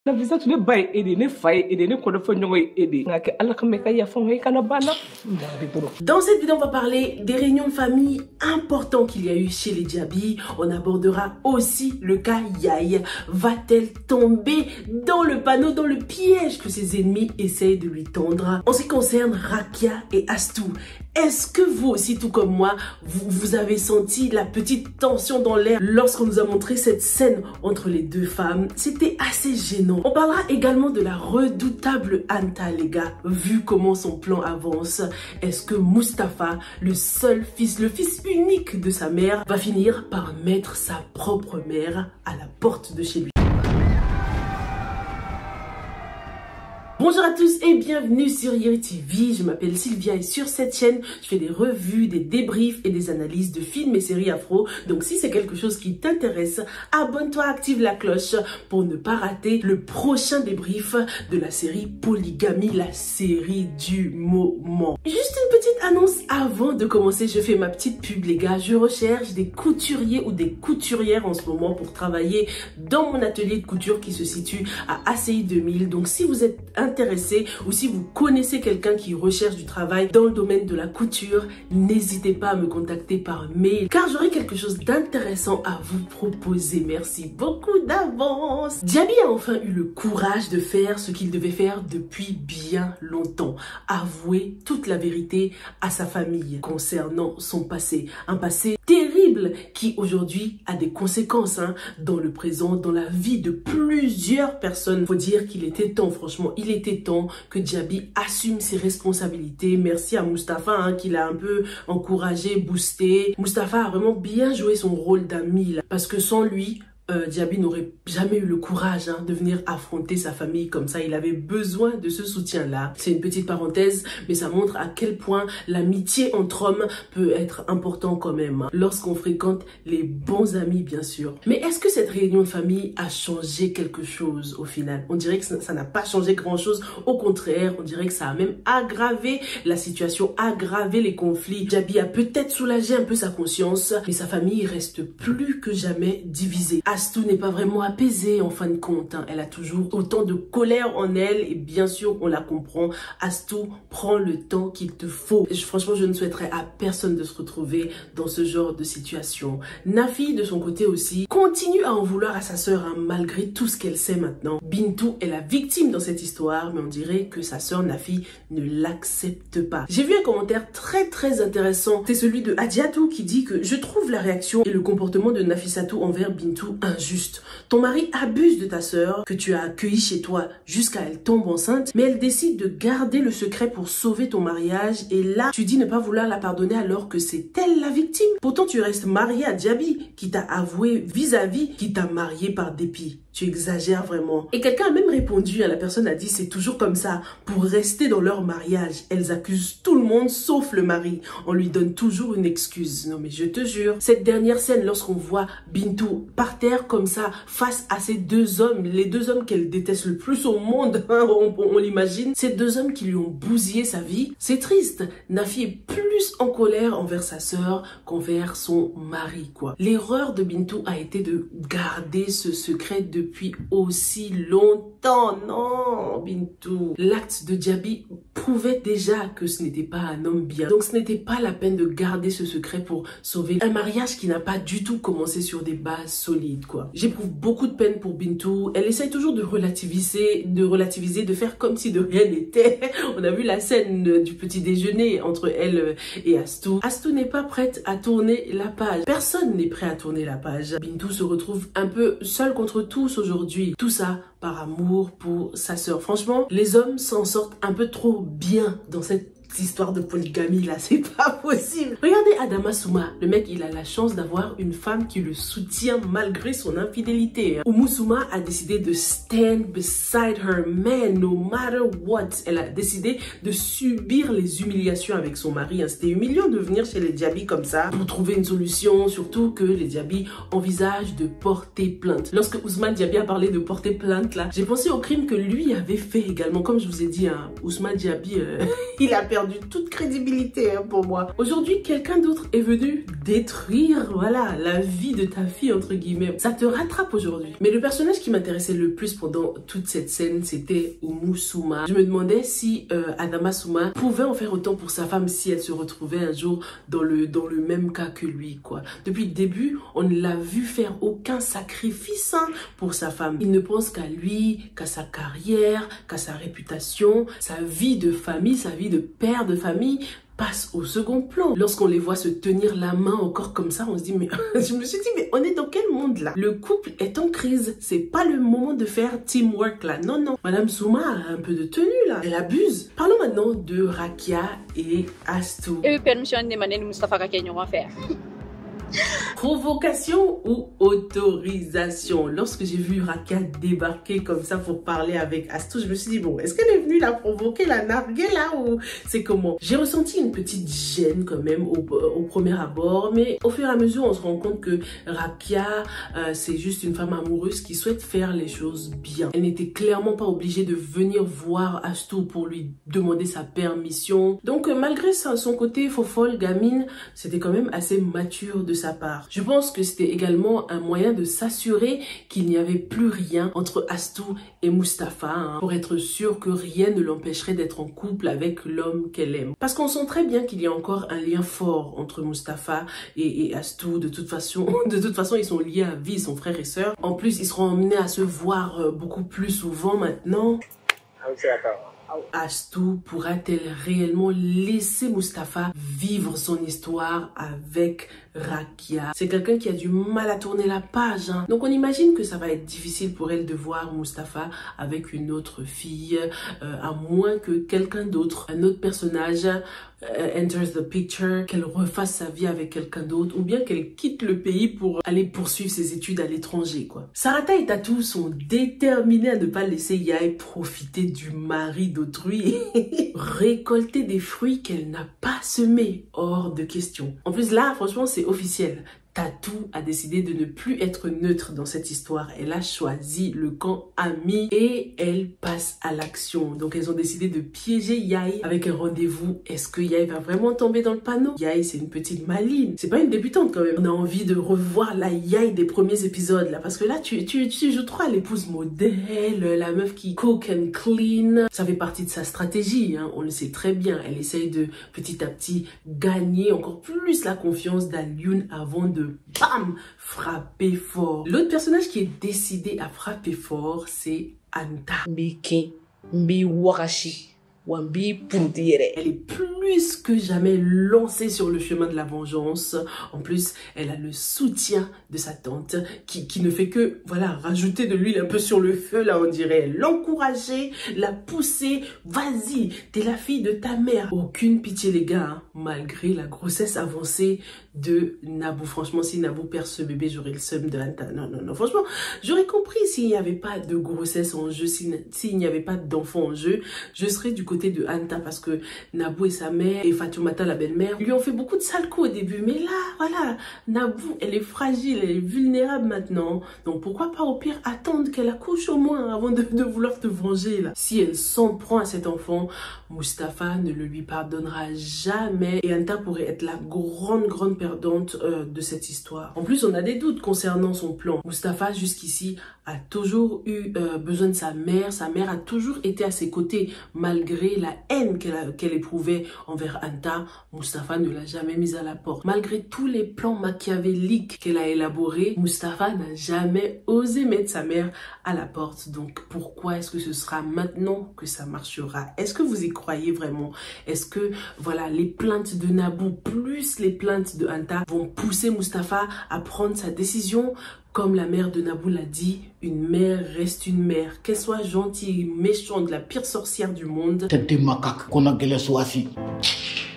Nafissatou ne ba ye e de, ne fa ye e de, ne kɔrɔfɔɲɔgɔn ye e de. Nka kɛ Ala ka mɛn ka yafa n ma, i kana banna. Dans cette vidéo, on va parler des réunions de famille importantes qu'il y a eu chez les Diaby. On abordera aussi le cas Yaye. Va-t-elle tomber dans le panneau, dans le piège que ses ennemis essayent de lui tendre? En ce qui concerne Rakia et Astou, est-ce que vous aussi, tout comme moi, vous avez senti la petite tension dans l'air lorsqu'on nous a montré cette scène entre les deux femmes? C'était assez gênant. On parlera également de la redoutable Anta, les gars. Vu comment son plan avance, est-ce que Mustapha, le fils unique de sa mère, va finir par mettre sa propre mère à la porte de chez lui? Bonjour à tous et bienvenue sur Yeri TV, je m'appelle Sylvia et sur cette chaîne, je fais des revues, des débriefs et des analyses de films et séries afro. Donc si c'est quelque chose qui t'intéresse, abonne-toi, active la cloche pour ne pas rater le prochain débrief de la série Polygamie, la série du moment. Juste une petite annonce avant de commencer, je fais ma petite pub les gars, je recherche des couturiers ou des couturières en ce moment pour travailler dans mon atelier de couture qui se situe à ACI 2000. Donc si vous êtes intéressé ou si vous connaissez quelqu'un qui recherche du travail dans le domaine de la couture, n'hésitez pas à me contacter par mail car j'aurai quelque chose d'intéressant à vous proposer. Merci beaucoup d'avance. Diaby a enfin eu le courage de faire ce qu'il devait faire depuis bien longtemps, avouer toute la vérité à sa famille concernant son passé, un passé terrible qui aujourd'hui a des conséquences dans le présent, dans la vie de plusieurs personnes. Faut dire qu'il était temps, franchement, il était temps que Diaby assume ses responsabilités. Merci à Mustapha qui l'a un peu encouragé, boosté. Mustapha a vraiment bien joué son rôle d'ami parce que sans lui, Diaby n'aurait jamais eu le courage de venir affronter sa famille comme ça. Il avait besoin de ce soutien-là. C'est une petite parenthèse, mais ça montre à quel point l'amitié entre hommes peut être important quand même. Lorsqu'on fréquente les bons amis, bien sûr. Mais est-ce que cette réunion de famille a changé quelque chose au final? On dirait que ça n'a pas changé grand-chose. Au contraire, on dirait que ça a même aggravé la situation, aggravé les conflits. Diaby a peut-être soulagé un peu sa conscience, mais sa famille reste plus que jamais divisée. Astou n'est pas vraiment apaisée en fin de compte. Elle a toujours autant de colère en elle et bien sûr on la comprend. Astou, prend le temps qu'il te faut. Franchement, je ne souhaiterais à personne de se retrouver dans ce genre de situation. Nafi, de son côté aussi, continue à en vouloir à sa sœur malgré tout ce qu'elle sait maintenant. Bintou est la victime dans cette histoire, mais on dirait que sa sœur Nafi ne l'accepte pas. J'ai vu un commentaire très intéressant. C'est celui de Adiatou qui dit que je trouve la réaction et le comportement de Nafissatou envers Bintou injuste. Ton mari abuse de ta sœur que tu as accueillie chez toi jusqu'à elle tombe enceinte, mais elle décide de garder le secret pour sauver ton mariage et là tu dis ne pas vouloir la pardonner alors que c'est elle la victime. Pourtant tu restes marié à Diaby qui t'a avoué vis-à-vis qui t'a marié par dépit. Tu exagères vraiment. Et quelqu'un a même répondu, la personne a dit c'est toujours comme ça, pour rester dans leur mariage. Elles accusent tout le monde sauf le mari. On lui donne toujours une excuse. Non mais je te jure, cette dernière scène lorsqu'on voit Bintou par terre comme ça face à ces deux hommes, les deux hommes qu'elle déteste le plus au monde, on l'imagine, ces deux hommes qui lui ont bousillé sa vie, c'est triste. Nafi est plus en colère envers sa sœur qu'envers son mari quoi. L'erreur de Bintou a été de garder ce secret depuis aussi longtemps. Non, Bintou. L'acte de Diaby prouvait déjà que ce n'était pas un homme bien. Donc ce n'était pas la peine de garder ce secret pour sauver un mariage qui n'a pas du tout commencé sur des bases solides quoi. J'éprouve beaucoup de peine pour Bintou. Elle essaye toujours de relativiser, de faire comme si de rien n'était. On a vu la scène du petit déjeuner entre elle et Astou. Astou n'est pas prête à tourner la page. Personne n'est prêt à tourner la page. Bintou se retrouve un peu seule contre tous aujourd'hui. Tout ça par amour pour sa sœur. Franchement, les hommes s'en sortent un peu trop bien dans cette histoire de polygamie là, c'est pas possible. Regardez Adama Souma, le mec il a la chance d'avoir une femme qui le soutient malgré son infidélité. Oumou Souma a décidé de stand beside her man no matter what. Elle a décidé de subir les humiliations avec son mari. C'était humiliant de venir chez les Diaby comme ça pour trouver une solution, surtout que les Diaby envisagent de porter plainte. Lorsque Ousmane Diaby a parlé de porter plainte là, j'ai pensé au crime que lui avait fait également. Comme je vous ai dit, Ousmane Diaby il a perdu perdu toute crédibilité hein, pour moi. Aujourd'hui, quelqu'un d'autre est venu détruire, voilà, la vie de ta fille, entre guillemets. Ça te rattrape aujourd'hui. Mais le personnage qui m'intéressait le plus pendant toute cette scène, c'était Oumou Souma. Je me demandais si Adama Souma pouvait en faire autant pour sa femme si elle se retrouvait un jour dans le même cas que lui, quoi. Depuis le début, on ne l'a vu faire aucun sacrifice hein, pour sa femme. Il ne pense qu'à lui, qu'à sa carrière, qu'à sa réputation, sa vie de famille, sa vie de père de famille passe au second plan. Lorsqu'on les voit se tenir la main encore comme ça, on se dit mais je me suis dit mais on est dans quel monde là? Le couple est en crise, c'est pas le moment de faire teamwork là. Non non, Madame Souma a un peu de tenue là, elle abuse. Parlons maintenant de Rakia et Astou. Et permission de demander Moustapha Rakia nous faire. Provocation ou autorisation? Lorsque j'ai vu Rakia débarquer comme ça pour parler avec Astou, je me suis dit bon, est-ce qu'elle est venue la provoquer, la narguer là ou c'est comment? J'ai ressenti une petite gêne quand même au premier abord, mais au fur et à mesure on se rend compte que Rakia c'est juste une femme amoureuse qui souhaite faire les choses bien. Elle n'était clairement pas obligée de venir voir Astou pour lui demander sa permission. Donc malgré son côté fofolle, gamine, c'était quand même assez mature de sa part. Je pense que c'était également un moyen de s'assurer qu'il n'y avait plus rien entre Astou et Moustapha hein, pour être sûr que rien ne l'empêcherait d'être en couple avec l'homme qu'elle aime. Parce qu'on sent très bien qu'il y a encore un lien fort entre Moustapha et Astou. De toute façon, ils sont liés à vie, ils sont frères et sœurs. En plus, ils seront amenés à se voir beaucoup plus souvent maintenant. Astou pourra-t-elle réellement laisser Moustapha vivre son histoire avec Rakia? C'est quelqu'un qui a du mal à tourner la page hein. Donc on imagine que ça va être difficile pour elle de voir Moustapha avec une autre fille à moins que quelqu'un d'autre, un autre personnage enters the picture, qu'elle refasse sa vie avec quelqu'un d'autre ou bien qu'elle quitte le pays pour aller poursuivre ses études à l'étranger quoi. Sarata et Tatou sont déterminés à ne pas laisser Yaye profiter du mari d'autrui et récolter des fruits qu'elle n'a pas semés, hors de question. En plus là franchement c'est officiel. Tatou a décidé de ne plus être neutre dans cette histoire. Elle a choisi le camp ami et elle passe à l'action. Donc elles ont décidé de piéger Yaye avec un rendez-vous. Est-ce que Yaye va vraiment tomber dans le panneau? Yaye c'est une petite maline. C'est pas une débutante quand même. On a envie de revoir la Yaye des premiers épisodes là. Parce que là tu joues trop à l'épouse modèle, la meuf qui cook and clean. Ça fait partie de sa stratégie. Hein. On le sait très bien. Elle essaye de petit à petit gagner encore plus la confiance d'Alioune avant de bam, frapper fort. L'autre personnage qui est décidé à frapper fort, c'est Anta. Elle est plus que jamais lancée sur le chemin de la vengeance. En plus, elle a le soutien de sa tante qui ne fait que, voilà, rajouter de l'huile un peu sur le feu, là, on dirait. L'encourager, la pousser. Vas-y, t'es la fille de ta mère. Aucune pitié, les gars, hein, malgré la grossesse avancée de Nabou. Franchement, si Nabou perd ce bébé, j'aurais le seum de Anta. Non, non, non. Franchement, j'aurais compris s'il n'y avait pas de grossesse en jeu, s'il n'y avait pas d'enfant en jeu, je serais du côté de Anta parce que Nabou et sa mère et Fatoumata, la belle-mère, lui ont fait beaucoup de sales coups au début. Mais là, voilà, Nabou, elle est fragile, elle est vulnérable maintenant. Donc pourquoi pas au pire attendre qu'elle accouche au moins avant de vouloir te venger là. Si elle s'en prend à cet enfant, Moustapha ne le lui pardonnera jamais et Anta pourrait être la grande perdante de cette histoire. En plus, on a des doutes concernant son plan. Moustapha, jusqu'ici, a toujours eu besoin de sa mère. Sa mère a toujours été à ses côtés malgré la haine qu'elle éprouvait envers Anta. Moustapha ne l'a jamais mise à la porte. Malgré tous les plans machiavéliques qu'elle a élaborés, Moustapha n'a jamais osé mettre sa mère à la porte. Donc pourquoi est-ce que ce sera maintenant que ça marchera? Est-ce que vous y croyez vraiment? Est-ce que voilà, les plaintes de Nabou plus les plaintes de Anta vont pousser Moustapha à prendre sa décision? Comme la mère de Nabou l'a dit, une mère reste une mère. Qu'elle soit gentille, méchante, la pire sorcière du monde. Tête de macaque qu'on a gueulé soit assis.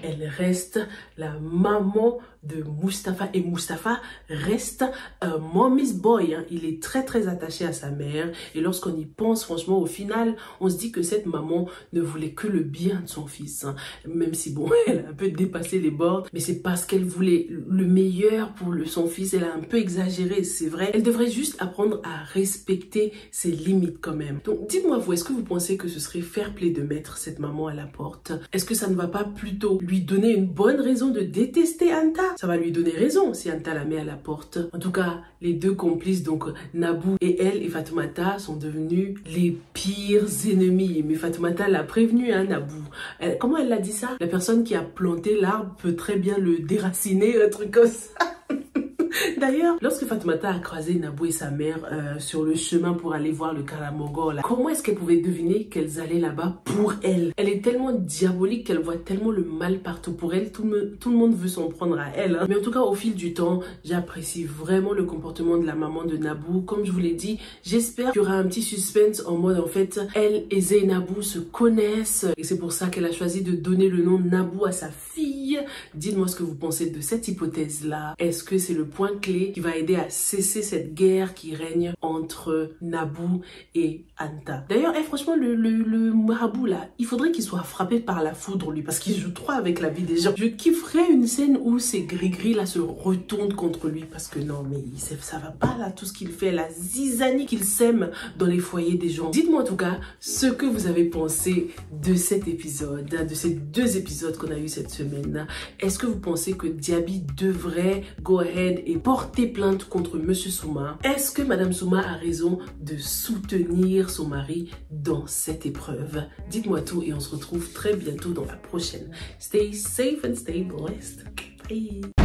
elle reste la maman de Mustapha et Mustapha reste un mommy's boy, hein. Il est très attaché à sa mère et lorsqu'on y pense franchement au final on se dit que cette maman ne voulait que le bien de son fils, hein. Même si bon elle a un peu dépassé les bords, mais c'est parce qu'elle voulait le meilleur pour son fils. Elle a un peu exagéré, c'est vrai. Elle devrait juste apprendre à respecter ses limites quand même. Donc dites-moi vous, est-ce que vous pensez que ce serait fair play de mettre cette maman à la porte? Est-ce que ça ne va pas plutôt lui donner une bonne raison de détester Anta? Ça va lui donner raison si Anta la met à la porte. En tout cas, les deux complices, donc Nabou et elle et Fatoumata, sont devenus les pires ennemis. Mais Fatoumata l'a prévenu, hein, Nabou. Comment elle l'a dit ça? La personne qui a planté l'arbre peut très bien le déraciner, un truc comme ça. D'ailleurs, lorsque Fatoumata a croisé Nabou et sa mère sur le chemin pour aller voir le Karamogo, là, comment est-ce qu'elle pouvait deviner qu'elles allaient là-bas pour elle? Elle est tellement diabolique qu'elle voit tellement le mal partout pour elle. Tout le monde veut s'en prendre à elle, hein. Mais en tout cas, au fil du temps, j'apprécie vraiment le comportement de la maman de Nabou. Comme je vous l'ai dit, j'espère qu'il y aura un petit suspense en mode, en fait, elle et Zainabou se connaissent. Et c'est pour ça qu'elle a choisi de donner le nom Nabou à sa fille. Dites-moi ce que vous pensez de cette hypothèse-là. Est-ce que c'est le point clé qui va aider à cesser cette guerre qui règne entre Nabou et Anta? D'ailleurs, franchement, le marabout là, il faudrait qu'il soit frappé par la foudre lui, parce qu'il joue trop avec la vie des gens. Je kifferais une scène où ces gris-gris là se retournent contre lui, parce que non, mais ça va pas là, tout ce qu'il fait, la zizanie qu'il sème dans les foyers des gens. Dites-moi en tout cas ce que vous avez pensé de cet épisode, de ces deux épisodes qu'on a eu cette semaine. Est-ce que vous pensez que Diaby devrait go ahead et porter plainte contre Monsieur Souma? Est-ce que Madame Souma a raison de soutenir son mari dans cette épreuve? Dites-moi tout et on se retrouve très bientôt dans la prochaine. Stay safe and stay blessed. Bye.